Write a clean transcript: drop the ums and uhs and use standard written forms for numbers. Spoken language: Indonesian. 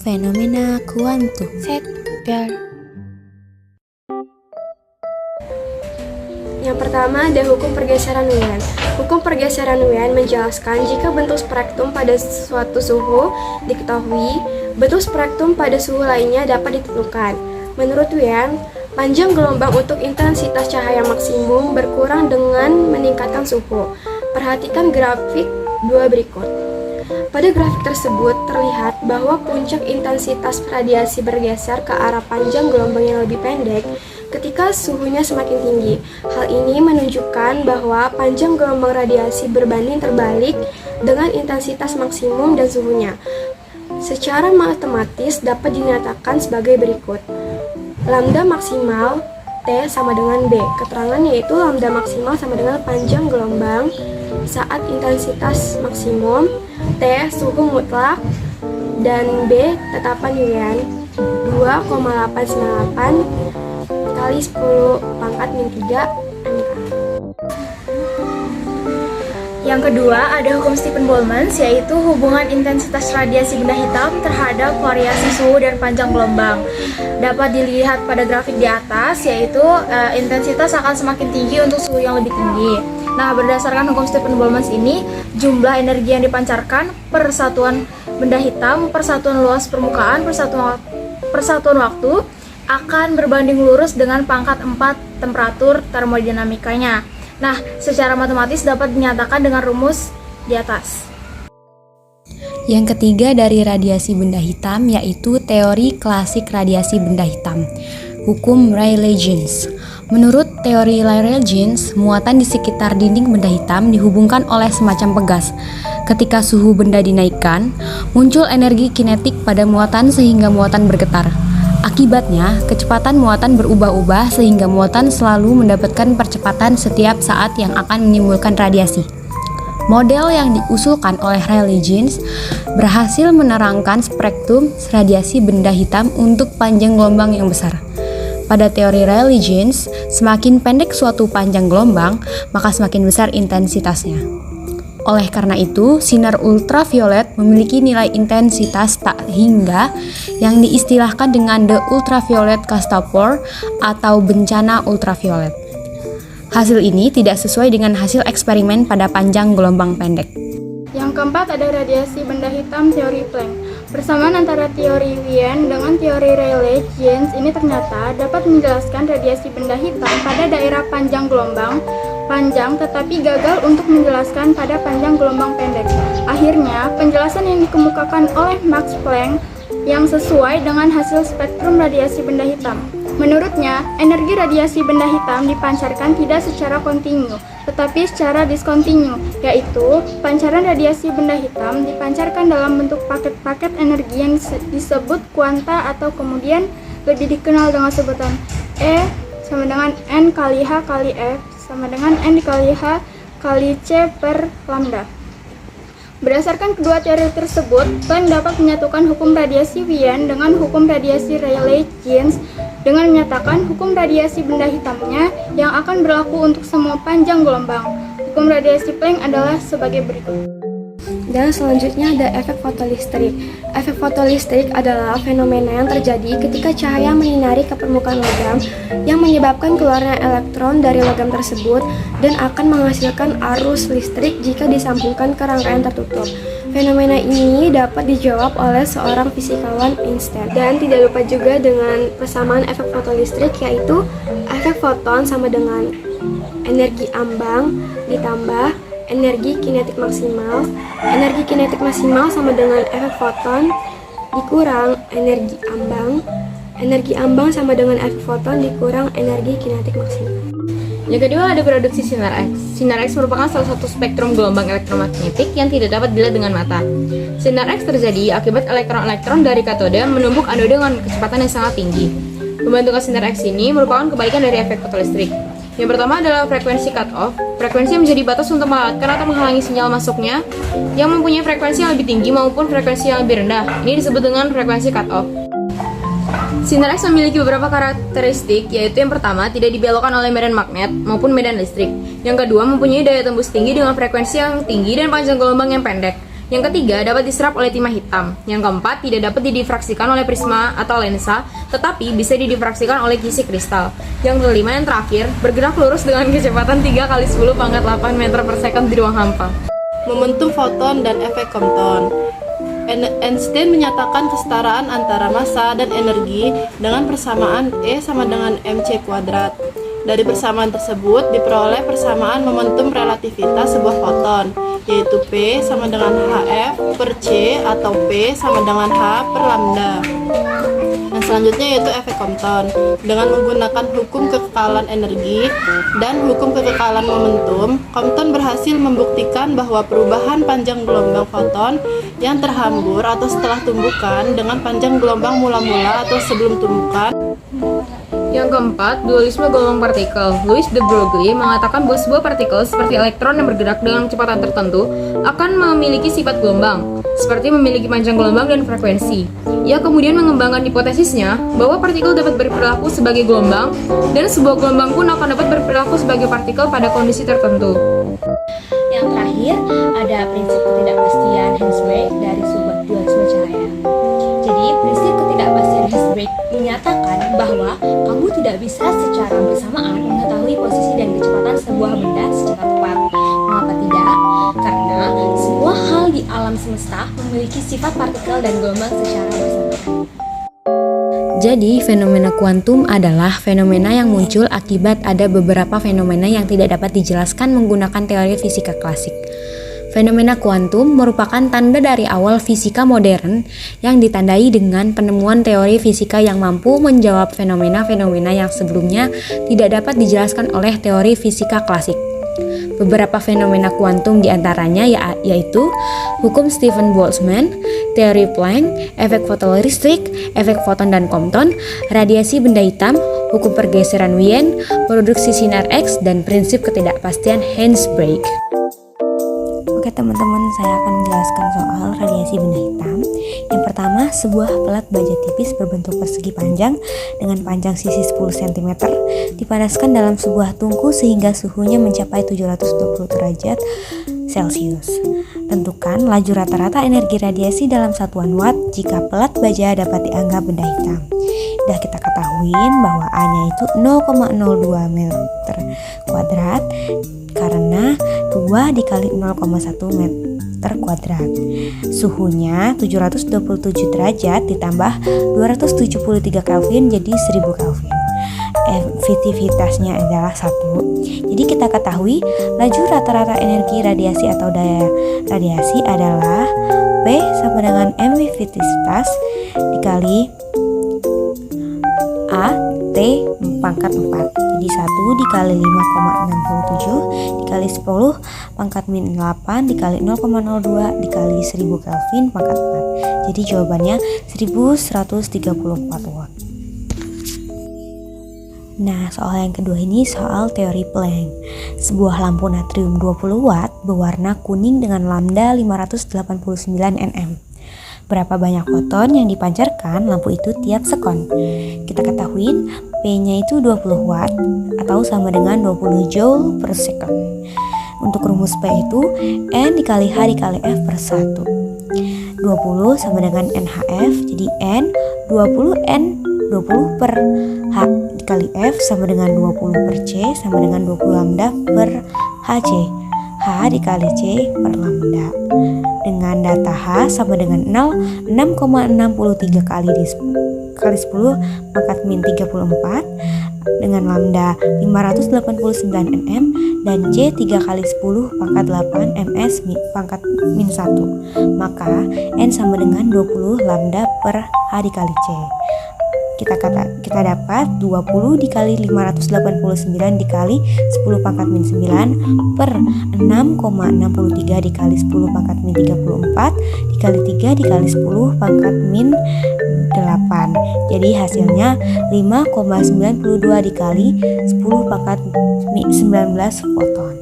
fenomena kuantum. Yang pertama ada hukum pergeseran Wien. Hukum pergeseran Wien menjelaskan jika bentuk spektrum pada suatu suhu diketahui, bentuk spektrum pada suhu lainnya dapat ditentukan. Menurut Wien, panjang gelombang untuk intensitas cahaya maksimum berkurang dengan meningkatkan suhu. Perhatikan grafik 2 berikut. Pada grafik tersebut terlihat bahwa puncak intensitas radiasi bergeser ke arah panjang gelombang yang lebih pendek ketika suhunya semakin tinggi. Hal ini menunjukkan bahwa panjang gelombang radiasi berbanding terbalik dengan intensitas maksimum dan suhunya. Secara matematis dapat dinyatakan sebagai berikut. Lambda maksimal T sama dengan B. Keterangan yaitu lambda maksimal sama dengan panjang gelombang saat intensitas maksimum, T suhu mutlak, dan B tetapan Wien 2,898 kali 10 pangkat min 3 MK. Yang kedua ada hukum Stephen-Boltzmann, yaitu hubungan intensitas radiasi benda hitam terhadap variasi suhu dan panjang gelombang. Dapat dilihat pada grafik di atas, yaitu intensitas akan semakin tinggi untuk suhu yang lebih tinggi. Nah, berdasarkan hukum Stephen-Boltzmann ini, jumlah energi yang dipancarkan per satuan benda hitam, per satuan luas permukaan, per satuan waktu akan berbanding lurus dengan pangkat 4 temperatur termodinamikanya. Nah, secara matematis dapat dinyatakan dengan rumus di atas. Yang ketiga dari radiasi benda hitam yaitu teori klasik radiasi benda hitam, hukum Rayleigh-Jeans. Menurut teori Rayleigh-Jeans, muatan di sekitar dinding benda hitam dihubungkan oleh semacam pegas. Ketika suhu benda dinaikkan, muncul energi kinetik pada muatan sehingga muatan bergetar. Akibatnya, kecepatan muatan berubah-ubah sehingga muatan selalu mendapatkan percepatan setiap saat yang akan menimbulkan radiasi. Model yang diusulkan oleh Rayleigh-Jeans berhasil menerangkan spektrum radiasi benda hitam untuk panjang gelombang yang besar. Pada teori Rayleigh-Jeans, semakin pendek suatu panjang gelombang, maka semakin besar intensitasnya. Oleh karena itu, sinar ultraviolet memiliki nilai intensitas tak hingga yang diistilahkan dengan the ultraviolet catastrophe atau bencana ultraviolet. Hasil ini tidak sesuai dengan hasil eksperimen pada panjang gelombang pendek. Yang keempat ada radiasi benda hitam teori Planck. Persamaan antara teori Wien dengan teori Rayleigh-Jeans ini ternyata dapat menjelaskan radiasi benda hitam pada daerah panjang gelombang panjang tetapi gagal untuk menjelaskan pada panjang gelombang pendek. Akhirnya, penjelasan yang dikemukakan oleh Max Planck yang sesuai dengan hasil spektrum radiasi benda hitam. Menurutnya, energi radiasi benda hitam dipancarkan tidak secara kontinu, tetapi secara diskontinu, yaitu pancaran radiasi benda hitam dipancarkan dalam bentuk paket-paket energi yang disebut kuanta atau kemudian lebih dikenal dengan sebutan E sama dengan N kali H kali F sama dengan N dikali H kali C per lambda. Berdasarkan kedua teori tersebut, Planck dapat menyatukan hukum radiasi Wien dengan hukum radiasi Rayleigh-Jeans dengan menyatakan hukum radiasi benda hitamnya yang akan berlaku untuk semua panjang gelombang. Hukum radiasi Planck adalah sebagai berikut. Dan selanjutnya ada efek fotolistrik. Efek fotolistrik adalah fenomena yang terjadi ketika cahaya menyinari ke permukaan logam yang menyebabkan keluarnya elektron dari logam tersebut dan akan menghasilkan arus listrik jika disambungkan ke rangkaian tertutup. Fenomena ini dapat dijawab oleh seorang fisikawan Einstein. Dan tidak lupa juga dengan persamaan efek fotolistrik, yaitu efek foton sama dengan energi ambang ditambah energi kinetik maksimal. Energi kinetik maksimal sama dengan efek foton dikurang energi ambang. Energi ambang sama dengan efek foton dikurang energi kinetik maksimal. Yang kedua ada produksi sinar X. Sinar X merupakan salah satu spektrum gelombang elektromagnetik yang tidak dapat dilihat dengan mata. Sinar X terjadi akibat elektron-elektron dari katode menumbuk anode dengan kecepatan yang sangat tinggi. Pembentukan sinar X ini merupakan kebalikan dari efek fotolistrik. Yang pertama adalah frekuensi cut-off. Frekuensi yang menjadi batas untuk menghalangi atau menghalangi sinyal masuknya yang mempunyai frekuensi yang lebih tinggi maupun frekuensi yang lebih rendah. Ini disebut dengan frekuensi cut-off. Sinar X memiliki beberapa karakteristik, yaitu yang pertama, tidak dibelokkan oleh medan magnet maupun medan listrik. Yang kedua, mempunyai daya tembus tinggi dengan frekuensi yang tinggi dan panjang gelombang yang pendek. Yang ketiga, dapat diserap oleh timah hitam. Yang keempat, tidak dapat didifraksikan oleh prisma atau lensa, tetapi bisa didifraksikan oleh kisi kristal. Yang kelima, yang terakhir, bergerak lurus dengan kecepatan 3 × 10⁸ meter per second di ruang hampa. Momentum foton dan efek Compton. Einstein menyatakan kesetaraan antara massa dan energi dengan persamaan E sama dengan mc². Dari persamaan tersebut diperoleh persamaan momentum relativitas sebuah foton, yaitu P sama dengan hf per c atau P sama dengan h per lambda. Yang selanjutnya yaitu efek Compton. Dengan menggunakan hukum kekekalan energi dan hukum kekekalan momentum, Compton berhasil membuktikan bahwa perubahan panjang gelombang foton yang terhambur atau setelah tumbukan dengan panjang gelombang mula-mula atau sebelum tumbukan. Yang keempat, dualisme gelombang partikel. Louis de Broglie mengatakan bahwa sebuah partikel seperti elektron yang bergerak dengan kecepatan tertentu akan memiliki sifat gelombang, seperti memiliki panjang gelombang dan frekuensi. Ia kemudian mengembangkan hipotesisnya bahwa partikel dapat berperilaku sebagai gelombang, dan sebuah gelombang pun akan dapat berperilaku sebagai partikel pada kondisi tertentu. Yang terakhir, ada prinsip ketidakpastian Hensberg dari sebuah dualisme cahaya. Jadi, prinsip ketidakpastian Hensberg menyatakan bahwa kamu tidak bisa secara bersamaan mengetahui posisi dan kecepatan sebuah benda secara tepat. Mengapa tidak? Karena semua hal di alam semesta memiliki sifat partikel dan gelombang secara bersamaan. Jadi, fenomena kuantum adalah fenomena yang muncul akibat ada beberapa fenomena yang tidak dapat dijelaskan menggunakan teori fisika klasik. Fenomena kuantum merupakan tanda dari awal fisika modern yang ditandai dengan penemuan teori fisika yang mampu menjawab fenomena-fenomena yang sebelumnya tidak dapat dijelaskan oleh teori fisika klasik. Beberapa fenomena kuantum diantaranya yaitu hukum Stephen Boltzmann, teori Planck, efek fotoelektrik, efek foton dan Compton, radiasi benda hitam, hukum pergeseran Wien, produksi sinar X, dan prinsip ketidakpastian Hensberg. Oke teman-teman, saya akan menjelaskan soal radiasi benda hitam. Yang pertama, sebuah pelat baja tipis berbentuk persegi panjang dengan panjang sisi 10 cm dipanaskan dalam sebuah tungku sehingga suhunya mencapai 720 derajat Celcius. Tentukan laju rata-rata energi radiasi dalam satuan watt jika pelat baja dapat dianggap benda hitam. Sudah kita ketahuin bahwa A-nya itu 0,02 meter kuadrat karena 2 dikali 0,1 meter kuadrat. Suhunya 727 derajat ditambah 273 Kelvin jadi 1000 Kelvin. Efektivitasnya adalah 1. Jadi kita ketahui laju rata-rata energi radiasi atau daya radiasi adalah P sama dengan m efektivitas dikali A T pangkat 4. Jadi 1 dikali 5,67 dikali 10 pangkat min 8 dikali 0,02 dikali 1000 Kelvin pangkat 4. Jadi jawabannya 1134 watt. Nah, soal yang kedua ini soal teori Planck. Sebuah lampu natrium 20 watt berwarna kuning dengan lambda 589 nm. Berapa banyak foton yang dipancarkan lampu itu tiap sekon? Kita ketahui P-nya itu 20 watt atau sama dengan 20 joule per second. Untuk rumus P itu N dikali H dikali F per 1. 20 sama dengan NHF, jadi N 20 N 20 per H dikali F sama dengan 20 per C sama dengan 20 lambda per HC. H dikali C per lambda. Dengan data H sama dengan 0, 6,63 kali 10 pangkat min 34 dengan lambda 589 nm dan C 3 kali 10 pangkat 8 ms pangkat min 1. Maka N sama dengan 20 lambda per H dikali C. Kita dapat 20 dikali 589 dikali 10 pangkat min 9 per 6,63 dikali 10 pangkat min 34 dikali 3 dikali 10 pangkat min 8. Jadi hasilnya 5,92 dikali 10 pangkat min 19 foton.